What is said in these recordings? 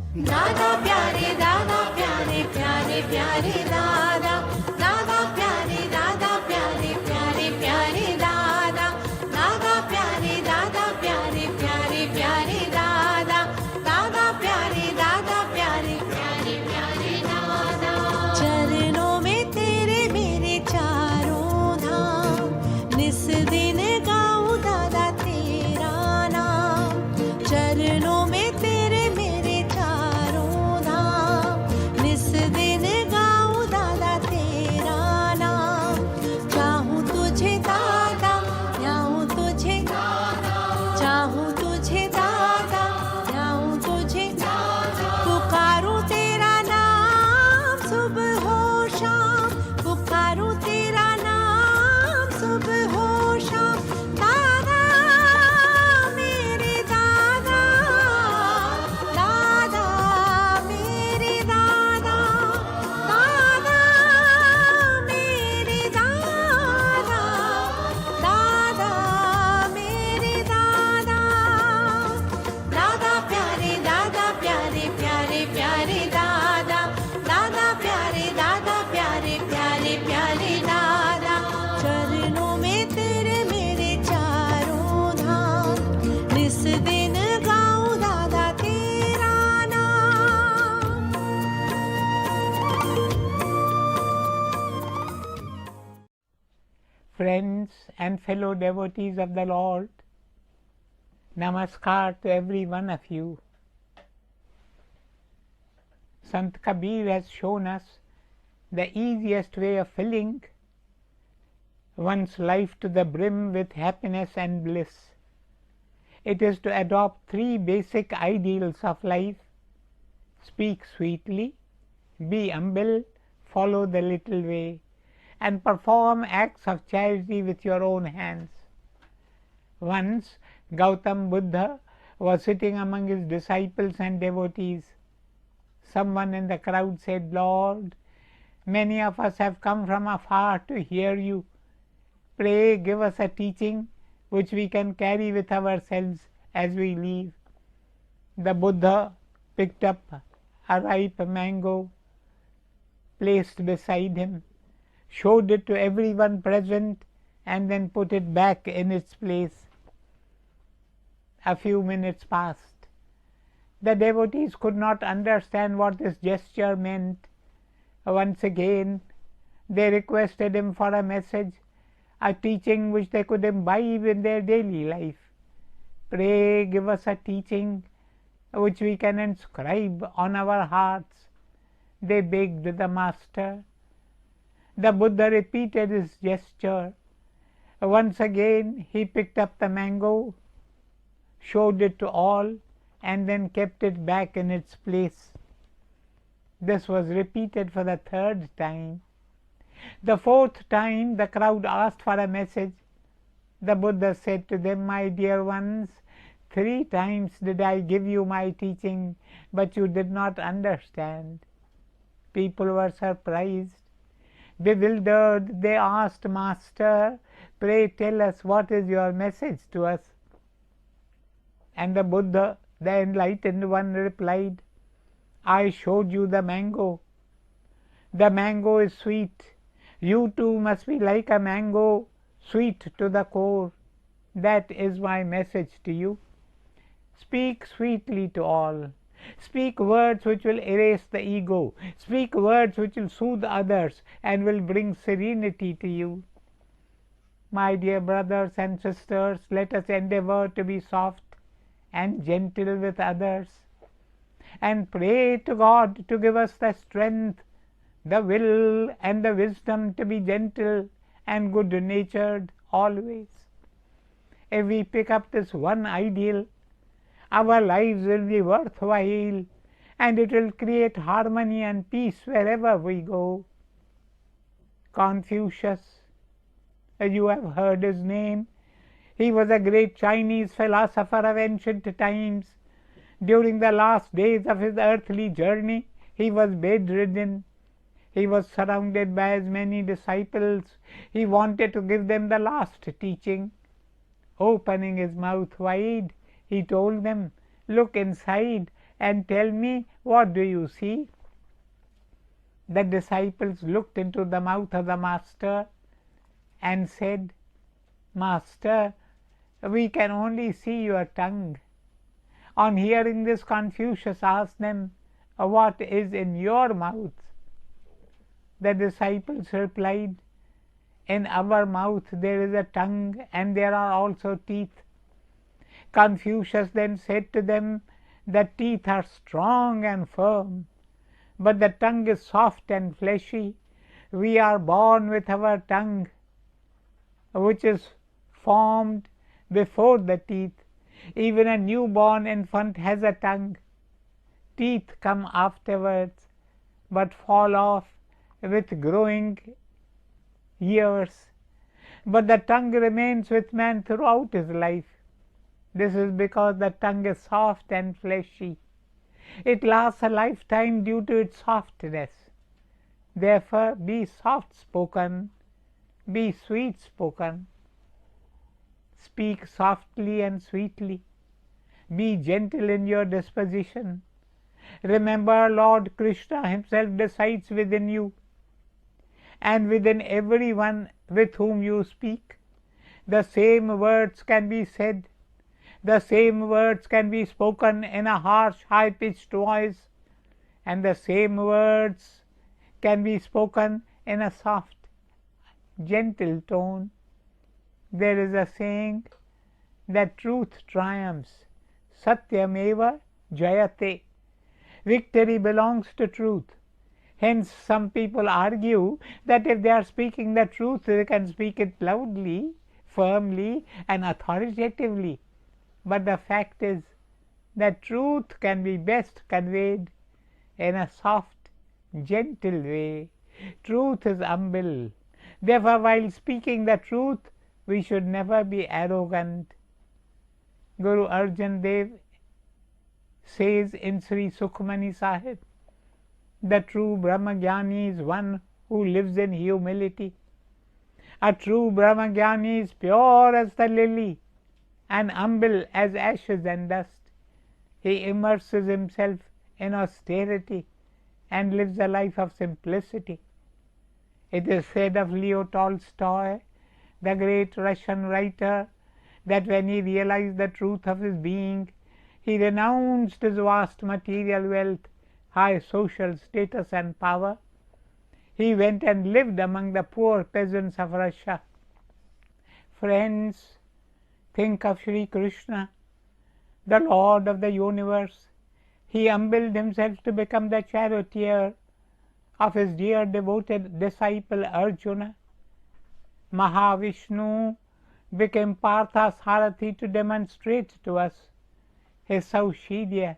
दादा प्यारे प्यारे प्यारे दादा, दादा प्यारे प्यारे प्यारे दादा, दादा प्यारे प्यारे प्यारे दादा, दादा प्यारे प्यारे दादा। चरणों में तेरे मेरे चारों धाम, निस दिन गाऊं दादा तेरा नाम। चरणों में तेरे मेरे चारों धाम, निस दिन गाऊं दादा तेरा नाम। चाहूं तुझे दादा, चाहूं तुझे दादा, चाहूं तुझे दादा, चाहूं तुझे दादा। पुकारूं तेरा नाम सुबह हो शाम, पुकारूं तेरा नाम सुबह हो शाम। दादा मेरे दादा, दादा मेरे दादा, दादा मेरे दादा, दादा मेरे दादा। दादा प्यारे प्यारे दादा, दादा प्यारे प्यारे दादा। चरणों में तेरे मेरे चारों धाम, निस दिन गाऊं दादा तेरा नाम। Friends and fellow devotees of the Lord, Namaskar to every one of you. Sant Kabir has shown us the easiest way of filling one's life to the brim with happiness and bliss. It is to adopt three basic ideals of life: speak sweetly, be humble, follow the little way, and perform acts of charity with your own hands. Once Gautam Buddha was sitting among his disciples and devotees. Someone in the crowd said, "Lord, many of us have come from afar to hear you. Pray give us a teaching which we can carry with ourselves as we leave." The Buddha picked up a ripe mango, placed beside him, showed it to everyone present, and then put it back in its place. A few minutes passed. The devotees could not understand what this gesture meant. Once again they requested him for a message, a teaching which they could imbibe in their daily life. "Pray give us a teaching which we can inscribe on our hearts," they begged the Master. The Buddha repeated his gesture. Once again he picked up the mango, showed it to all, and then kept it back in its place. This was repeated for the third time. The fourth time the crowd asked for a message. The Buddha said to them, "My dear ones, 3 times did I give you my teaching, but you did not understand." People were surprised. Bewildered, they asked, "Master, pray tell us, what is your message to us?" And the Buddha, the enlightened one, replied, "I showed you the mango. The mango is sweet. You too must be like a mango, sweet to the core. That is my message to you. Speak sweetly to all. Speak words which will erase the ego. Speak words which will soothe others and will bring serenity to you. My dear brothers and sisters, let us endeavor to be soft and gentle with others, and pray to God to give us the strength, the will, and the wisdom to be gentle and good-natured always. If we pick up this one ideal, our lives will be worthwhile, and it will create harmony and peace wherever we go. Confucius, you have heard his name. He was a great Chinese philosopher of ancient times. During the last days of his earthly journey, he was bedridden. He was surrounded by as many disciples. He wanted to give them the last teaching. Opening his mouth wide, he told them, "Look inside and tell me, what do you see? The disciples looked into the mouth of the Master and said, Master, we can only see your tongue. On hearing this, Confucius asked them, what is in your mouth? The disciples replied, in our mouth there is a tongue and there are also teeth. Confucius then said to them, the teeth are strong and firm, but the tongue is soft and fleshy. We are born with our tongue, which is formed before the teeth. Even a newborn infant has a tongue. Teeth come afterwards, but fall off with growing years. But the tongue remains with man throughout his life. This is because the tongue is soft and fleshy. It lasts a lifetime due to its softness. Therefore, be soft-spoken, be sweet-spoken. Speak softly and sweetly. Be gentle in your disposition. Remember, Lord Krishna himself resides within you and within everyone with whom you speak. The same words can be said. The same words can be spoken in a harsh, high-pitched voice, and the same words can be spoken in a soft, gentle tone. There is a saying that truth triumphs. Satyameva jayate. Victory belongs to truth. Hence, some people argue that if they are speaking the truth, they can speak it loudly, firmly, and authoritatively. But the fact is that truth can be best conveyed in a soft, gentle way. Truth is humble. Therefore, while speaking the truth, we should never be arrogant. Guru Arjan Dev says in Sri Sukhmani Sahib, the true Brahmagyani is one who lives in humility. A true Brahmagyani is pure as the lily and humble as ashes and dust. He immerses himself in austerity and lives a life of simplicity. It is said of Leo Tolstoy, the great Russian writer, that when he realized the truth of his being, he renounced his vast material wealth, high social status and power. He went and lived among the poor peasants of Russia. Friends, think of Sri Krishna, the Lord of the universe. He humbled himself to become the charioteer of his dear devoted disciple Arjuna. Mahavishnu became Partha's Sarathi to demonstrate to us his Saushidya,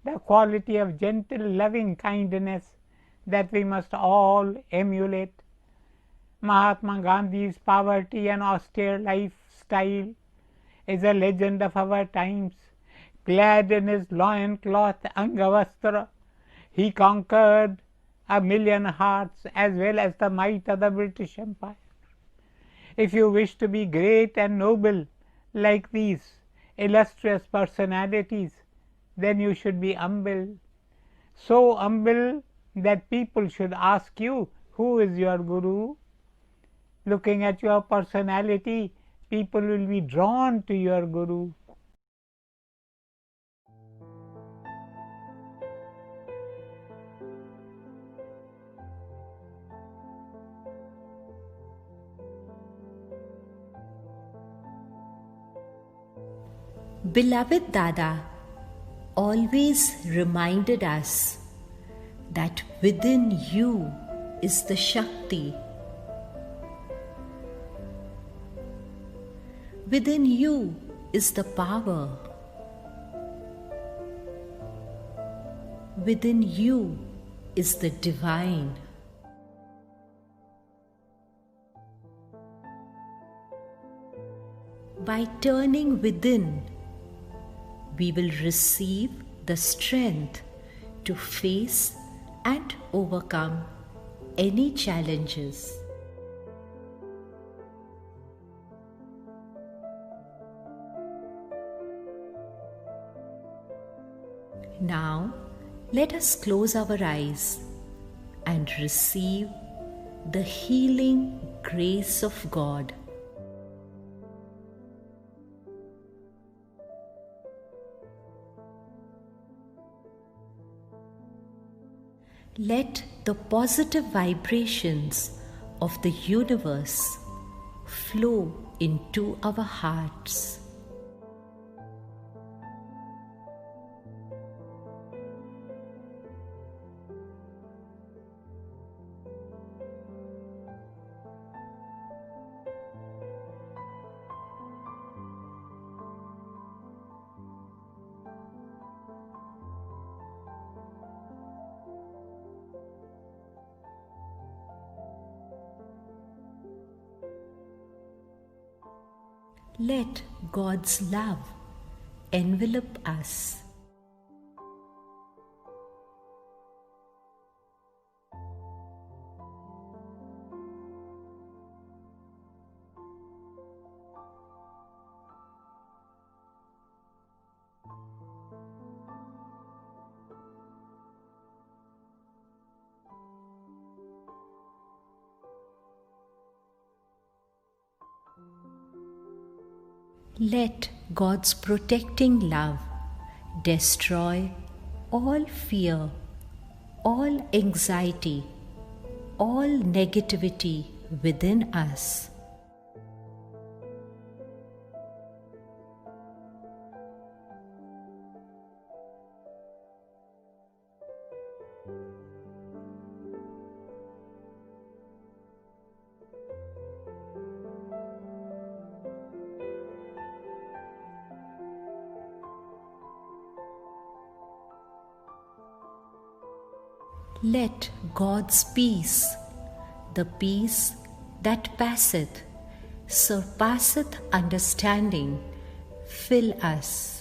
the quality of gentle loving kindness that we must all emulate. Mahatma Gandhi's poverty and austere lifestyle is a legend of our times. Clad in his loincloth Angavastra, he conquered 1,000,000 hearts as well as the might of the British Empire. If you wish to be great and noble like these illustrious personalities, then you should be humble. So humble that people should ask you, who is your Guru? Looking at your personality, people will be drawn to your Guru. Beloved Dada always reminded us that within you is the Shakti. Within you is the power. Within you is the divine. By turning within, we will receive the strength to face and overcome any challenges. Now, let us close our eyes and receive the healing grace of God. Let the positive vibrations of the universe flow into our hearts. Let God's love envelop us. Let God's protecting love destroy all fear, all anxiety, all negativity within us. Let God's peace, the peace that passeth, surpasseth understanding, fill us.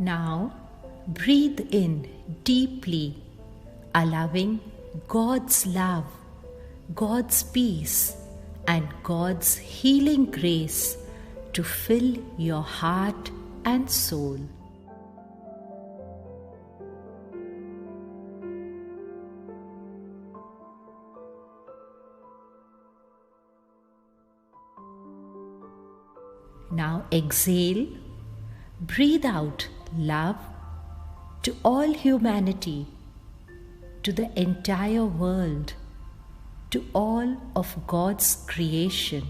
Now, breathe in deeply, allowing God's love, God's peace, and God's healing grace to fill your heart and soul. Now exhale, breathe out love to all humanity, to the entire world, to all of God's creation.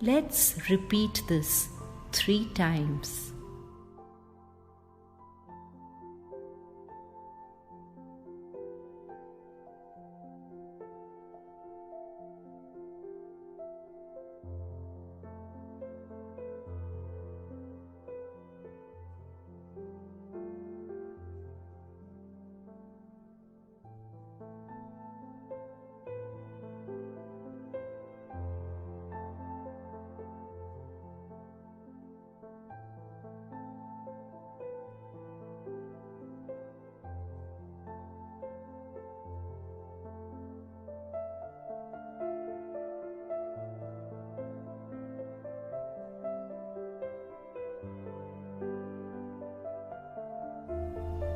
Let's repeat this 3 times.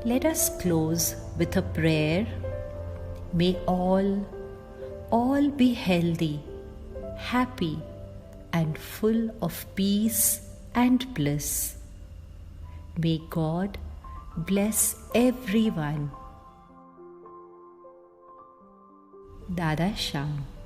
Let us close with a prayer. May all be healthy, happy, and full of peace and bliss. May God bless everyone. Dada Shyam.